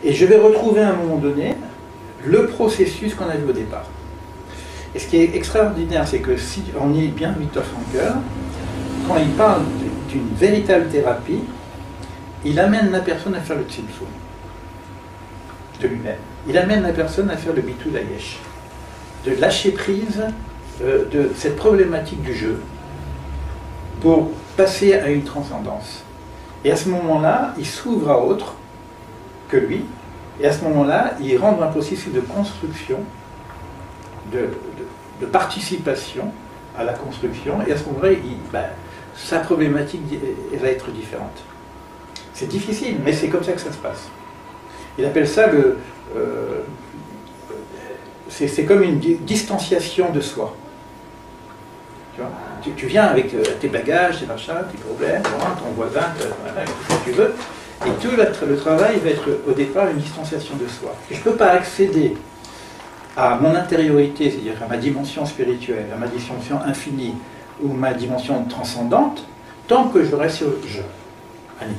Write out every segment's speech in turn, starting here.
Et je vais retrouver à un moment donné le processus qu'on a vu au départ. Et ce qui est extraordinaire, c'est que si on lit bien Viktor Frankl, quand il parle d'une véritable thérapie, il amène la personne à faire le tzimtzum de lui-même. Il amène la personne à faire le bitul hayesh, de lâcher prise de cette problématique du jeu pour passer à une transcendance. Et à ce moment-là, il s'ouvre à autre que lui, et à ce moment-là, il rentre dans un processus de construction, de participation à la construction, et à ce moment-là, sa problématique elle va être différente. C'est difficile, mais c'est comme ça que ça se passe. Il appelle ça c'est comme une distanciation de soi. Tu vois, tu viens avec tes bagages, tes machins, tes problèmes, ton voisin, tout ce que tu veux, et tout le travail va être au départ une distanciation de soi. Et je ne peux pas accéder à mon intériorité, c'est-à-dire à ma dimension spirituelle, à ma dimension infinie, ou ma dimension transcendante, tant que je reste sur le je. Ani.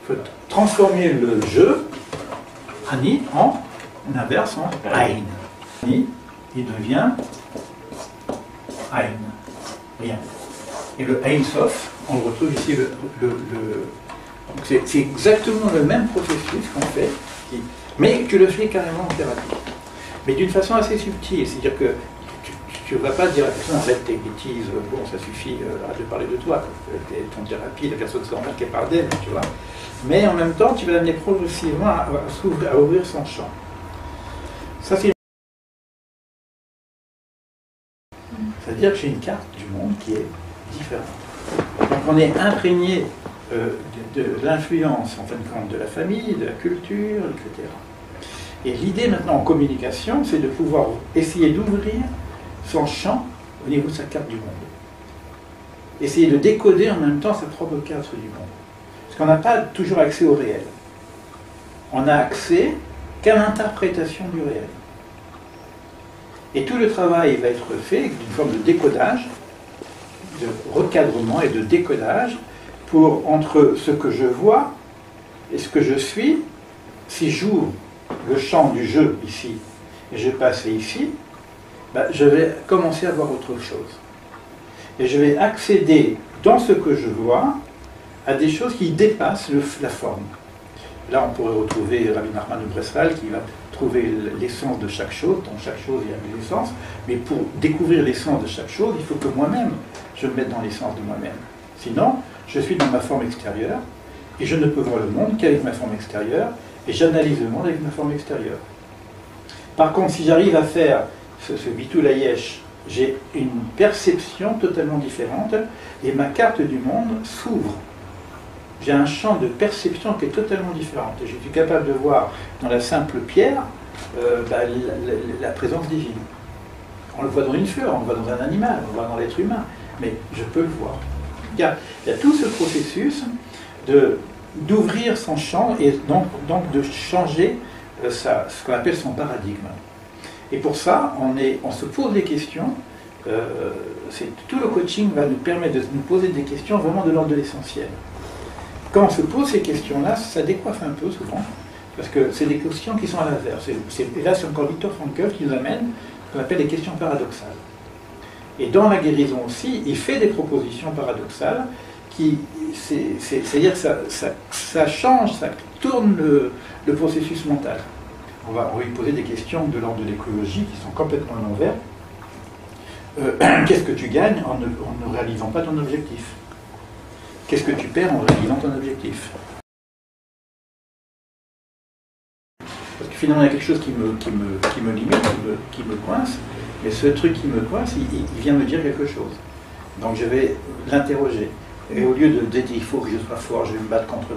Il faut transformer le je, Ani, en inverse, en Aïn. Ani, il devient Aïn. Rien. Et le Aïn Sof, on le retrouve ici. C'est exactement le même processus qu'on fait, mais tu le fais carrément en thérapie. Mais d'une façon assez subtile, c'est-à-dire que tu ne vas pas dire à la personne, arrête tes bêtises, bon, ça suffit, arrête de parler de toi, ton thérapie, la personne se rend compte qu'elle parle d'elle, tu vois. Mais en même temps, tu vas l'amener progressivement à ouvrir son champ. Ça, c'est c'est-à-dire que j'ai une carte du monde qui est différente. Donc on est imprégné de l'influence, en fin de compte, de la famille, de la culture, etc. Et l'idée maintenant en communication, c'est de pouvoir essayer d'ouvrir son champ au niveau de sa carte du monde. Essayer de décoder en même temps sa propre carte du monde. Parce qu'on n'a pas toujours accès au réel. On n'a accès qu'à l'interprétation du réel. Et tout le travail va être fait d'une forme de décodage, de recadrement et de décodage pour, entre ce que je vois et ce que je suis, si j'ouvre le champ du jeu ici et je passe ici, je vais commencer à voir autre chose. Et je vais accéder dans ce que je vois à des choses qui dépassent la forme. Là, on pourrait retrouver Rabbi Nachman de Breslau qui va trouver l'essence de chaque chose. Dans chaque chose, il y a de l'essence. Mais pour découvrir l'essence de chaque chose, il faut que moi-même, je me mette dans l'essence de moi-même. Sinon, je suis dans ma forme extérieure et je ne peux voir le monde qu'avec ma forme extérieure et j'analyse le monde avec ma forme extérieure. Par contre, si j'arrive à faire ce bitul hayesh, j'ai une perception totalement différente et ma carte du monde s'ouvre. J'ai un champ de perception qui est totalement différent. Et je suis capable de voir dans la simple pierre la présence divine. On le voit dans une fleur, on le voit dans un animal, on le voit dans l'être humain, mais je peux le voir. Il y a tout ce processus d'ouvrir son champ et donc de changer ce qu'on appelle son paradigme. Et pour ça, on se pose des questions. Tout le coaching va nous permettre de nous poser des questions vraiment de l'ordre de l'essentiel. Quand on se pose ces questions-là, ça décoiffe un peu souvent, parce que c'est des questions qui sont à l'inverse. Et là, c'est encore Viktor Frankl qui nous amène ce qu'on appelle les questions paradoxales. Et dans la guérison aussi, il fait des propositions paradoxales c'est-à-dire que ça change, ça tourne le processus mental. On va lui poser des questions de l'ordre de l'écologie qui sont complètement à l'envers. Qu'est-ce que tu gagnes en ne réalisant pas ton objectif ? Qu'est-ce que tu perds en réalisant ton objectif ? Parce que finalement, il y a quelque chose qui me limite, qui me coince, mais ce truc qui me coince, il vient me dire quelque chose. Donc je vais l'interroger. Et au lieu de dire il faut que je sois fort, je vais me battre contre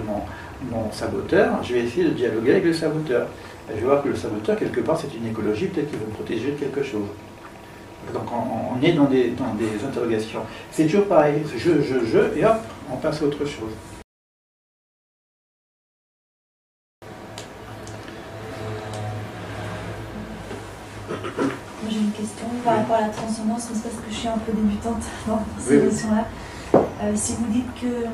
mon saboteur, je vais essayer de dialoguer avec le saboteur. Et je vais voir que le saboteur, quelque part, c'est une écologie, peut-être qu'il veut me protéger de quelque chose. Donc on est dans des interrogations. C'est toujours pareil, et hop, on passe à autre chose. J'ai une question par rapport à la transcendance, mais c'est parce que je suis un peu débutante dans ces notions-là. Si vous dites que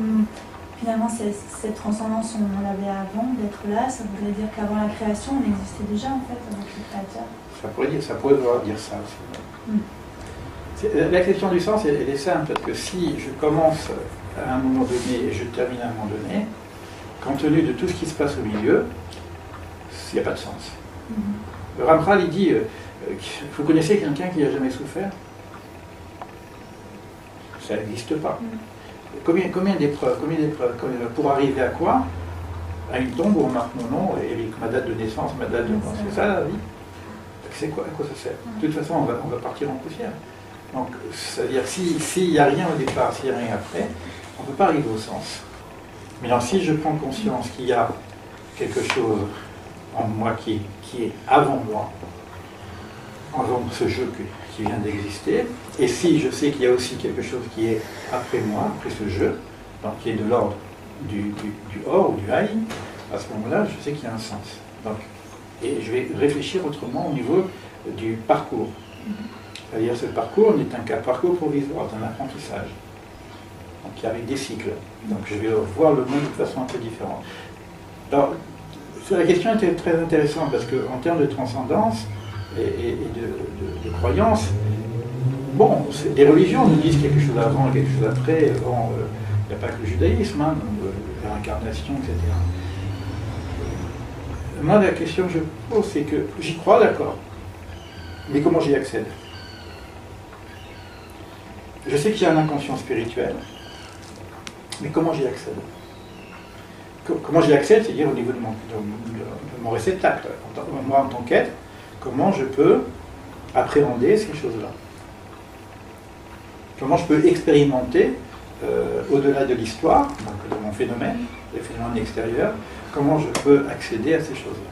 finalement, cette transcendance, on l'avait avant d'être là, ça voudrait dire qu'avant la création, on existait déjà en fait avec le créateur. Ça pourrait vouloir dire ça aussi. La question du sens, elle est simple, parce que si je commence à un moment donné et je termine à un moment donné, compte tenu de tout ce qui se passe au milieu, il n'y a pas de sens. Le Ramchal, il dit, vous connaissez quelqu'un qui n'a jamais souffert? Ça n'existe pas. Combien d'épreuves pour arriver à quoi? À une tombe où on marque mon nom et avec ma date de naissance, ma date de mort. C'est ça la vie? C'est quoi? À quoi ça sert? De toute façon, on va partir en poussière. Donc, c'est-à-dire, s'il n'y a rien au départ, s'il n'y a rien après, on ne peut pas arriver au sens. Mais alors, si je prends conscience qu'il y a quelque chose en moi qui est avant moi, avant ce jeu qui vient d'exister, et si je sais qu'il y a aussi quelque chose qui est après moi, après ce jeu, donc qui est de l'ordre du or ou du haï, à ce moment-là, je sais qu'il y a un sens. Donc, et je vais réfléchir autrement au niveau du parcours. C'est-à-dire, ce parcours n'est un parcours provisoire, c'est un apprentissage. Donc, il y a des cycles. Donc, je vais voir le monde de façon un peu différente. Alors, la question était très intéressante parce qu'en termes de transcendance et de croyance, bon, les religions nous disent quelque chose avant, quelque chose après. Bon, il n'y a pas que le judaïsme, hein, la réincarnation, etc. Moi, la question que je pose, c'est que j'y crois, d'accord, mais comment j'y accède? Je sais qu'il y a un inconscient spirituel, mais comment j'y accède? Comment j'y accède, c'est-à-dire au niveau de mon réceptacle. Moi, en tant qu'être, comment je peux appréhender ces choses-là? Comment je peux expérimenter, au-delà de l'histoire, donc de mon phénomène, des phénomènes extérieurs, comment je peux accéder à ces choses-là?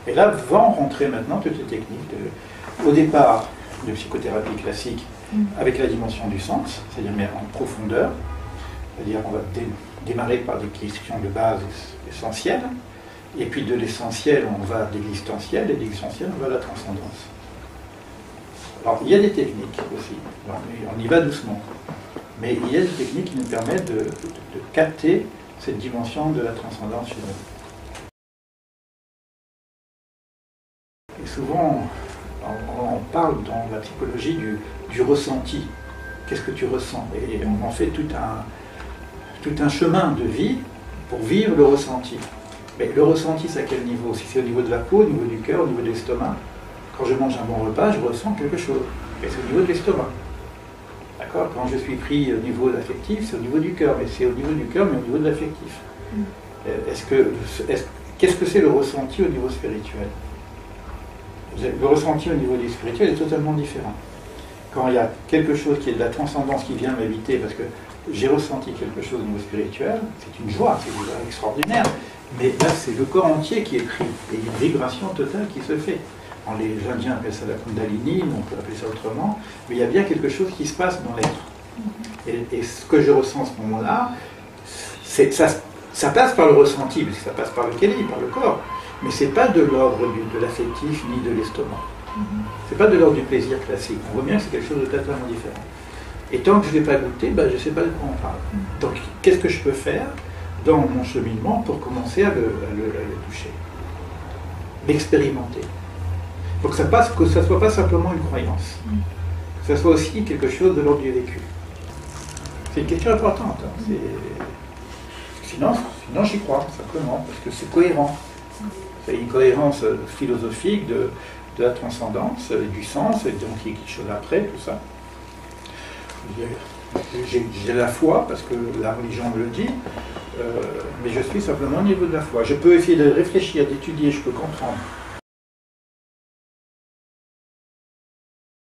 Et là vont rentrer maintenant toutes les techniques, au départ de psychothérapie classique, avec la dimension du sens, c'est-à-dire mais en profondeur, c'est-à-dire on va démarrer par des questions de base essentielles, et puis de l'essentiel on va de l'existentiel, et de l'existentiel on va à la transcendance. Alors il y a des techniques aussi, on y va doucement, mais il y a des techniques qui nous permettent de capter cette dimension de la transcendance chez nous. Et souvent, on parle dans la psychologie du ressenti. Qu'est-ce que tu ressens? Et on en fait tout un chemin de vie pour vivre le ressenti. Mais le ressenti, c'est à quel niveau? Si c'est au niveau de la peau, au niveau du cœur, au niveau de l'estomac. Quand je mange un bon repas, je ressens quelque chose. Mais c'est au niveau de l'estomac. D'accord? Quand je suis pris au niveau affectif, c'est au niveau du cœur. Mais c'est au niveau du cœur, mais au niveau de l'affectif. Qu'est-ce que c'est le ressenti au niveau spirituel? Le ressenti au niveau du spirituel est totalement différent. Quand il y a quelque chose qui est de la transcendance qui vient m'habiter, parce que j'ai ressenti quelque chose au niveau spirituel, c'est une joie extraordinaire, mais là c'est le corps entier qui est pris, et il y a une vibration totale qui se fait. Alors, les Indiens appellent ça la Kundalini, on peut appeler ça autrement, mais il y a bien quelque chose qui se passe dans l'être. Et ce que je ressens à ce moment-là, ça passe par le ressenti, parce que ça passe par le keli, par le corps, mais ce n'est pas de l'ordre de l'affectif ni de l'estomac. C'est pas de l'ordre du plaisir classique. On voit bien que c'est quelque chose de totalement différent. Et tant que je ne l'ai pas goûté, ben, je ne sais pas de quoi on parle. Donc, qu'est-ce que je peux faire dans mon cheminement pour commencer à le toucher? L'expérimenter. Pour que ça ne soit pas simplement une croyance. Que ça soit aussi quelque chose de l'ordre du vécu. C'est une question importante. Hein. Sinon j'y crois, simplement, parce que c'est cohérent. C'est une cohérence philosophique de la transcendance, du sens, et donc il y a quelque chose après, tout ça. J'ai la foi, parce que la religion me le dit, mais je suis simplement au niveau de la foi. Je peux essayer de réfléchir, d'étudier, je peux comprendre.